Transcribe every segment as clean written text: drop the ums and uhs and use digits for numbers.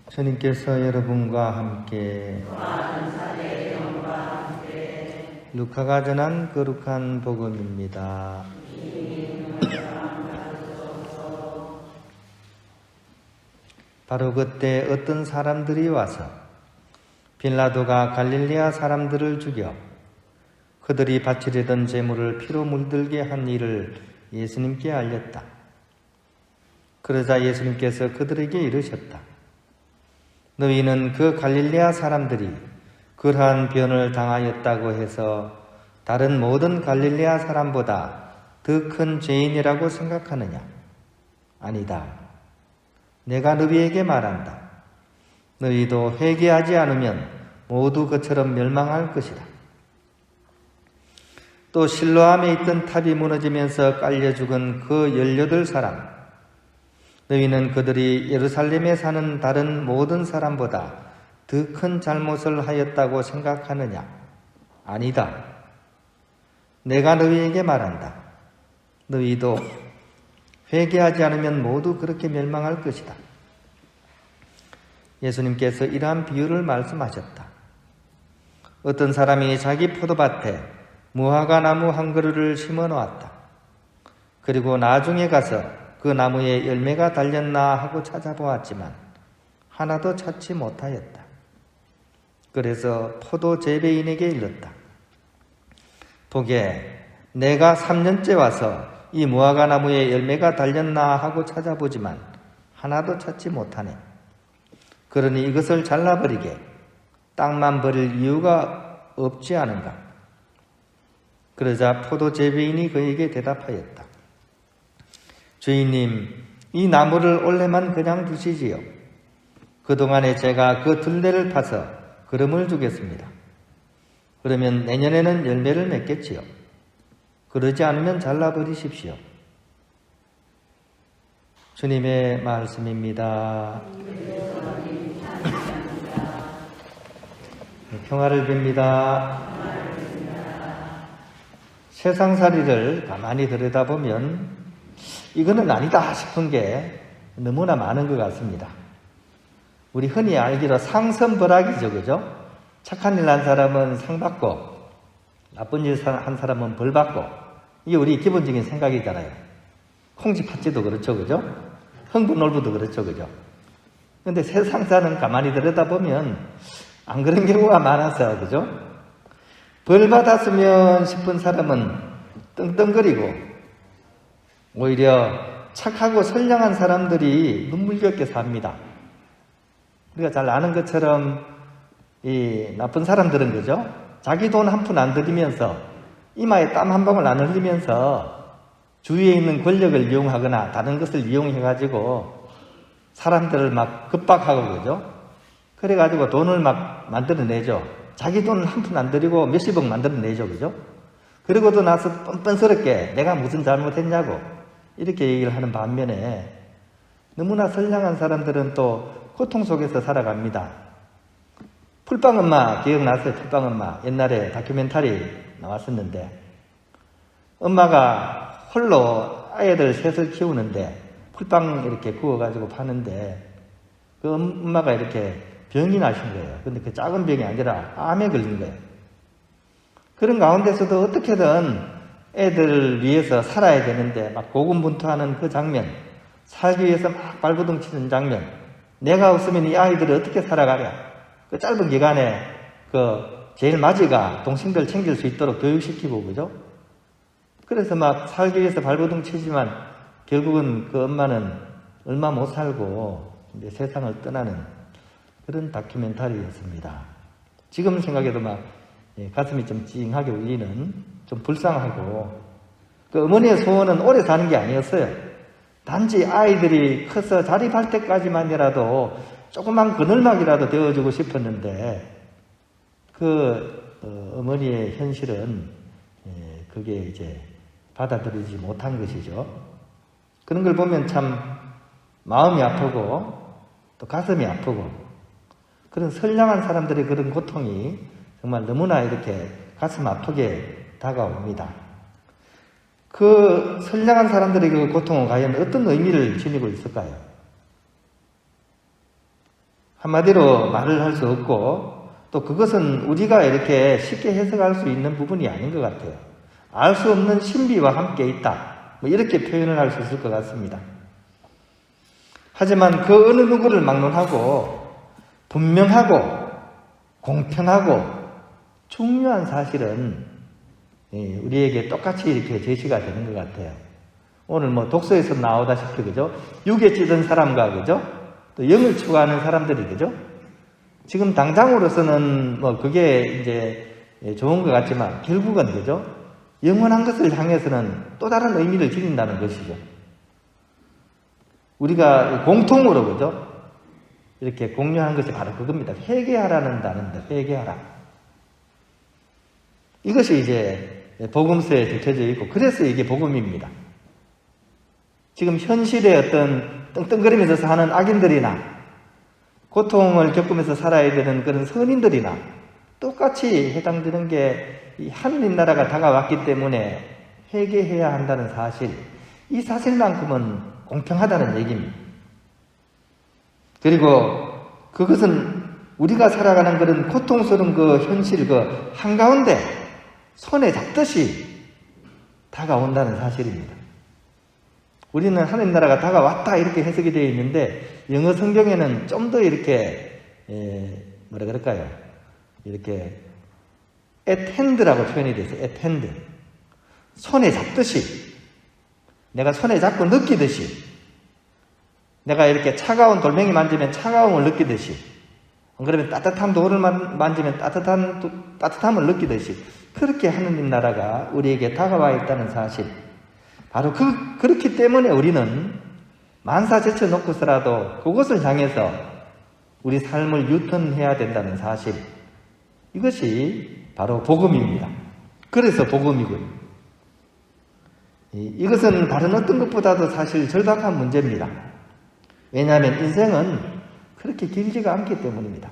주님께서 여러분과 함께 루카가 전한 거룩한 복음입니다. 바로 그때 어떤 사람들이 와서 빌라도가 갈릴레아 사람들을 죽여 그들이 바치려던 제물을 피로 물들게 한 일을 예수님께 알렸다. 그러자 예수님께서 그들에게 이르셨다. 너희는 그 갈릴레아 사람들이 그러한 변을 당하였다고 해서 다른 모든 갈릴레아 사람보다 더 큰 죄인이라고 생각하느냐? 아니다. 내가 너희에게 말한다. 너희도 회개하지 않으면 모두 그처럼 멸망할 것이다. 또 실로암에 있던 탑이 무너지면서 깔려 죽은 그 18사람, 너희는 그들이 예루살렘에 사는 다른 모든 사람보다 더 큰 잘못을 하였다고 생각하느냐? 아니다. 내가 너희에게 말한다. 너희도 회개하지 않으면 모두 그렇게 멸망할 것이다. 예수님께서 이러한 비유를 말씀하셨다. 어떤 사람이 자기 포도밭에 무화과 나무 한 그루를 심어 놓았다. 그리고 나중에 가서 그 나무에 열매가 달렸나 하고 찾아보았지만 하나도 찾지 못하였다. 그래서 포도 재배인에게 일렀다. 보게, 내가 3년째 와서 이 무화과 나무에 열매가 달렸나 하고 찾아보지만 하나도 찾지 못하네. 그러니 이것을 잘라버리게 땅만 버릴 이유가 없지 않은가? 그러자 포도 재배인이 그에게 대답하였다. 주인님, 이 나무를 올해만 그냥 두시지요. 그동안에 제가 그 둘레를 파서 그름을 주겠습니다. 그러면 내년에는 열매를 맺겠지요. 그러지 않으면 잘라버리십시오. 주님의 말씀입니다. 평화를 빕니다. 세상살이를 가만히 들여다보면 이거는 아니다 싶은 게 너무나 많은 것 같습니다. 우리 흔히 알기로 상선벌악이죠, 그죠? 착한 일 한 사람은 상 받고 나쁜 일 한 사람은 벌 받고, 이게 우리 기본적인 생각이잖아요. 콩쥐 팥쥐도 그렇죠, 그죠? 흥부놀부도 그렇죠, 그죠? 근데 세상사는 가만히 들여다보면 안 그런 경우가 많아서, 그죠? 벌 받았으면 싶은 사람은 떵떵거리고, 오히려 착하고 선량한 사람들이 눈물겹게 삽니다. 우리가 잘 아는 것처럼 이 나쁜 사람들은, 그죠? 자기 돈 한 푼 안 들이면서 이마에 땀 한 방울 안 흘리면서 주위에 있는 권력을 이용하거나 다른 것을 이용해가지고 사람들을 막 급박하고, 그죠? 그래가지고 돈을 막 만들어내죠. 자기 돈 한 푼 안 들이고 몇십억 만들어내죠, 그죠? 그러고도 나서 뻔뻔스럽게 내가 무슨 잘못했냐고 이렇게 얘기를 하는 반면에 너무나 선량한 사람들은 또 고통 속에서 살아갑니다. 풀빵엄마 기억나세요? 풀빵엄마 옛날에 다큐멘터리 나왔었는데, 엄마가 홀로 아이들 셋을 키우는데 풀빵 이렇게 구워가지고 파는데 그 엄마가 이렇게 병이 나신 거예요. 근데 그 작은 병이 아니라 암에 걸린 거예요. 그런 가운데서도 어떻게든 애들을 위해서 살아야 되는데 막 고군분투하는 그 장면, 살기 위해서 막 발버둥 치는 장면, 내가 없으면 이 아이들이 어떻게 살아가랴. 그 짧은 기간에 그 제일 맞이가 동생들 챙길 수 있도록 교육시키고, 그죠? 그래서 막 살기 위해서 발버둥 치지만 결국은 그 엄마는 얼마 못 살고 이제 세상을 떠나는 그런 다큐멘터리였습니다. 지금 생각해도 막 가슴이 좀 찡하게 울리는, 좀 불쌍하고, 그 어머니의 소원은 오래 사는 게 아니었어요. 단지 아이들이 커서 자립할 때까지만이라도 조그만 그늘막이라도 되어주고 싶었는데, 어머니의 현실은 그게 이제 받아들이지 못한 것이죠. 그런 걸 보면 참 마음이 아프고 또 가슴이 아프고, 그런 선량한 사람들의 그런 고통이 정말 너무나 이렇게 가슴 아프게 다가옵니다. 그 선량한 사람들의 그 고통은 과연 어떤 의미를 지니고 있을까요? 한마디로 말을 할 수 없고 또 그것은 우리가 이렇게 쉽게 해석할 수 있는 부분이 아닌 것 같아요. 알 수 없는 신비와 함께 있다. 뭐 이렇게 표현을 할 수 있을 것 같습니다. 하지만 그 어느 누구를 막론하고 분명하고 공평하고 중요한 사실은 우리에게 똑같이 이렇게 제시가 되는 것 같아요. 오늘 뭐 독서에서 나오다시피 그죠? 육에 찌든 사람과 그죠? 또 영을 추구하는 사람들이 그죠? 지금 당장으로서는 뭐 그게 이제 좋은 것 같지만 결국은 그죠? 영원한 것을 향해서는 또 다른 의미를 지닌다는 것이죠. 우리가 공통으로 그죠? 이렇게 공유하는 것이 바로 그겁니다. 회개하라는 단어입니다. 회개하라. 이것이 이제 복음서에 적혀져 있고 그래서 이게 복음입니다. 지금 현실의 어떤 떵떵거리면서 사는 악인들이나 고통을 겪으면서 살아야 되는 그런 선인들이나 똑같이 해당되는 게 이 하느님 나라가 다가왔기 때문에 회개해야 한다는 사실, 이 사실만큼은 공평하다는 얘기입니다. 그리고 그것은 우리가 살아가는 그런 고통스러운 그 현실 그 한가운데 손에 잡듯이 다가온다는 사실입니다. 우리는 하느님 나라가 다가왔다 이렇게 해석이 되어 있는데 영어 성경에는 좀 더 이렇게 뭐라 그럴까요? 이렇게 at hand라고 표현이 되어 있어요. at hand. 손에 잡듯이 내가 손에 잡고 느끼듯이 내가 이렇게 차가운 돌멩이 만지면 차가움을 느끼듯이 그러면 따뜻한 돌을 만지면 따뜻함을 느끼듯이 그렇게 하느님 나라가 우리에게 다가와 있다는 사실, 바로 그렇기 때문에 우리는 만사 제쳐놓고서라도 그것을 향해서 우리 삶을 유턴해야 된다는 사실, 이것이 바로 복음입니다. 그래서 복음이고요. 이것은 다른 어떤 것보다도 사실 절박한 문제입니다. 왜냐하면 인생은 그렇게 길지가 않기 때문입니다.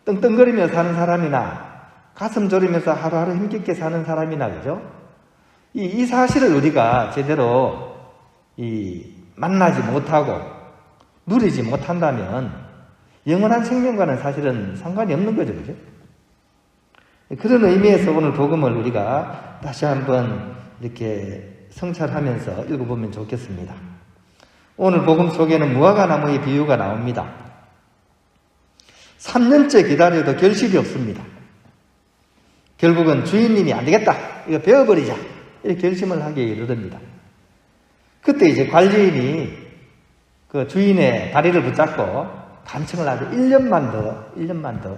떵떵거리며 사는 사람이나 가슴 졸이면서 하루하루 힘겹게 사는 사람이나 그죠? 이 사실을 우리가 제대로 만나지 못하고 누리지 못한다면 영원한 생명과는 사실은 상관이 없는 거죠. 그죠? 그런 의미에서 오늘 복음을 우리가 다시 한번 이렇게 성찰하면서 읽어보면 좋겠습니다. 오늘 복음 속에는 무화과나무의 비유가 나옵니다. 3년째 기다려도 결실이 없습니다. 결국은 주인님이 안 되겠다, 이거 베어버리자, 이렇게 결심을 하기에 이르릅니다. 그때 이제 관리인이 그 주인의 다리를 붙잡고 간청을 하고 1년만 더.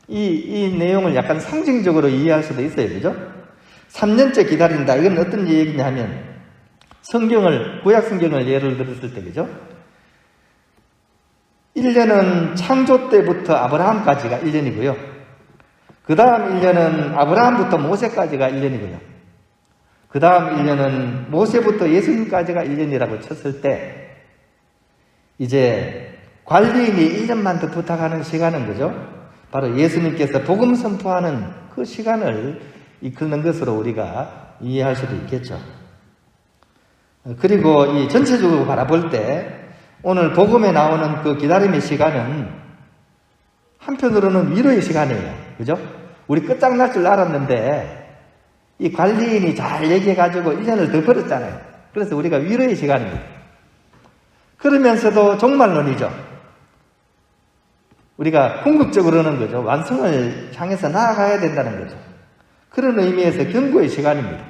이 내용을 약간 상징적으로 이해할 수도 있어요. 그죠? 3년째 기다린다. 이건 어떤 얘기냐 하면 구약 성경을 예를 들었을 때 그죠? 1년은 창조 때부터 아브라함까지가 1년이고요. 그 다음 1년은 아브라함부터 모세까지가 1년이고요. 그 다음 1년은 모세부터 예수님까지가 1년이라고 쳤을 때 이제 관리인이 1년만 더 부탁하는 시간은 그죠? 바로 예수님께서 복음 선포하는 그 시간을 이끄는 것으로 우리가 이해할 수도 있겠죠. 그리고 이 전체적으로 바라볼 때 오늘 복음에 나오는 그 기다림의 시간은 한편으로는 위로의 시간이에요. 그죠? 우리 끝장날 줄 알았는데 이 관리인이 잘 얘기해가지고 1년을 더 벌었잖아요. 그래서 우리가 위로의 시간입니다. 그러면서도 종말론이죠. 우리가 궁극적으로는 그죠? 완성을 향해서 나아가야 된다는 거죠. 그런 의미에서 경고의 시간입니다.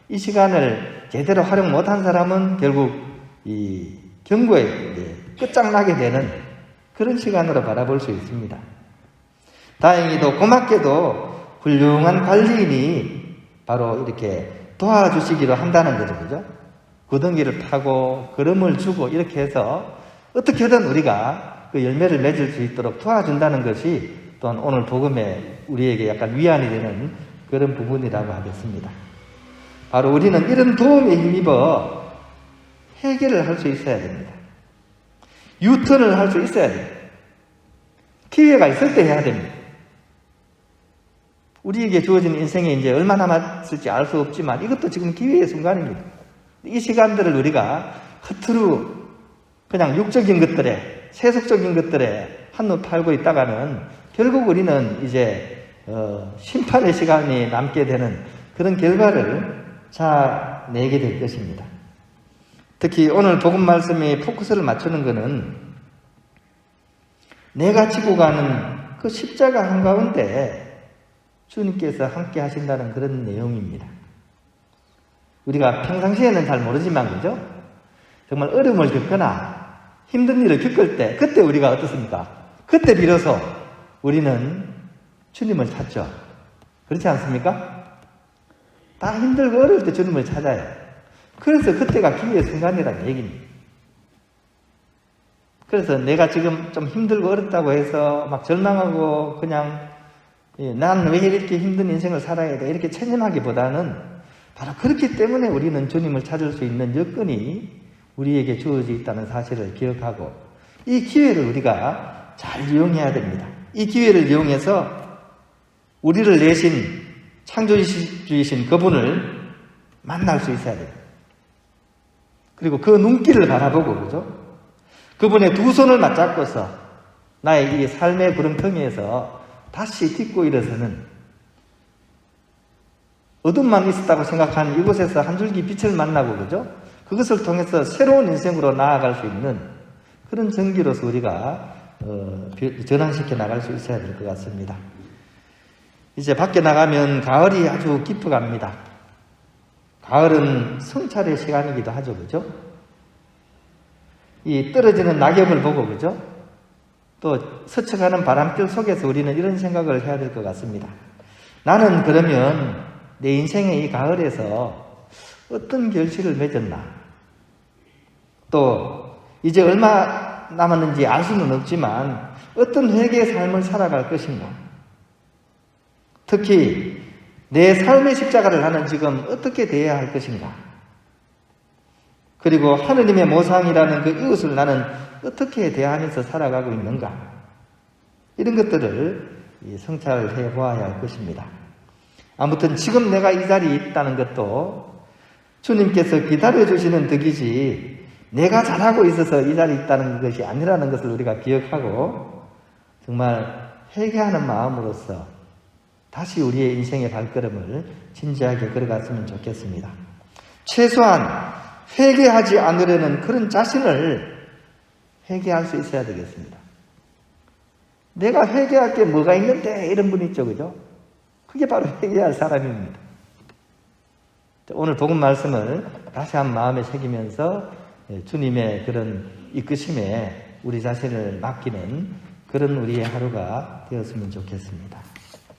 이 시간을 제대로 활용 못한 사람은 결국 이 경고에 끝장나게 되는 그런 시간으로 바라볼 수 있습니다. 다행히도 고맙게도 훌륭한 관리인이 바로 이렇게 도와주시기로 한다는 거죠. 그죠? 구덩이를 타고 걸음을 주고 이렇게 해서 어떻게든 우리가 그 열매를 맺을 수 있도록 도와준다는 것이 또한 오늘 복음에 우리에게 약간 위안이 되는 그런 부분이라고 하겠습니다. 바로 우리는 이런 도움에 힘입어 해결을 할 수 있어야 됩니다. 유턴을 할 수 있어야 됩니다. 기회가 있을 때 해야 됩니다. 우리에게 주어진 인생에 이제 얼마 남았을지 알 수 없지만 이것도 지금 기회의 순간입니다. 이 시간들을 우리가 허투루 그냥 육적인 것들에 세속적인 것들에 한눈 팔고 있다가는 결국 우리는 이제 심판의 시간이 남게 되는 그런 결과를 자내게 될 것입니다. 특히 오늘 복음 말씀이 포커스를 맞추는 것은 내가 지고 가는 그 십자가 한가운데 주님께서 함께 하신다는 그런 내용입니다. 우리가 평상시에는 잘 모르지만 그죠? 정말 어려움을 겪거나 힘든 일을 겪을 때 그때 우리가 어떻습니까? 그때 비로소 우리는 주님을 찾죠. 그렇지 않습니까? 다 힘들고 어려울 때 주님을 찾아요. 그래서 그때가 기회의 순간이라는 얘기입니다. 그래서 내가 지금 좀 힘들고 어렵다고 해서 막 절망하고 그냥 난 왜 이렇게 힘든 인생을 살아야 돼 이렇게 체념하기보다는 바로 그렇기 때문에 우리는 주님을 찾을 수 있는 여건이 우리에게 주어져 있다는 사실을 기억하고 이 기회를 우리가 잘 이용해야 됩니다. 이 기회를 이용해서 우리를 내신 창조주이신 그분을 만날 수 있어야 됩니다. 그리고 그 눈길을 바라보고 그죠? 그분의 두 손을 맞잡고서 나의 이 삶의 구렁텅이에서 다시 딛고 일어서는 어둠만 있었다고 생각한 이곳에서 한 줄기 빛을 만나고 그죠? 그것을 통해서 새로운 인생으로 나아갈 수 있는 그런 전기로서 우리가 전환시켜 나갈 수 있어야 될 것 같습니다. 이제 밖에 나가면 가을이 아주 깊어갑니다. 가을은 성찰의 시간이기도 하죠, 그죠? 이 떨어지는 낙엽을 보고, 그죠? 또 스쳐가는 바람결 속에서 우리는 이런 생각을 해야 될 것 같습니다. 나는 그러면 내 인생의 이 가을에서 어떤 결실을 맺었나? 또 이제 얼마 남았는지 알 수는 없지만 어떤 회개의 삶을 살아갈 것인가? 특히 내 삶의 십자가를 나는 지금 어떻게 대해야 할 것인가? 그리고 하느님의 모상이라는 그 이웃을 나는 어떻게 대하면서 살아가고 있는가? 이런 것들을 성찰해 보아야 할 것입니다. 아무튼 지금 내가 이 자리에 있다는 것도 주님께서 기다려주시는 덕이지 내가 잘하고 있어서 이 자리에 있다는 것이 아니라는 것을 우리가 기억하고 정말 회개하는 마음으로서 다시 우리의 인생의 발걸음을 진지하게 걸어갔으면 좋겠습니다. 최소한 회개하지 않으려는 그런 자신을 회개할 수 있어야 되겠습니다. 내가 회개할 게 뭐가 있는데 이런 분 있죠, 그죠? 그게 바로 회개할 사람입니다. 오늘 복음 말씀을 다시 한 마음에 새기면서 주님의 그런 이끄심에 우리 자신을 맡기는 그런 우리의 하루가 되었으면 좋겠습니다.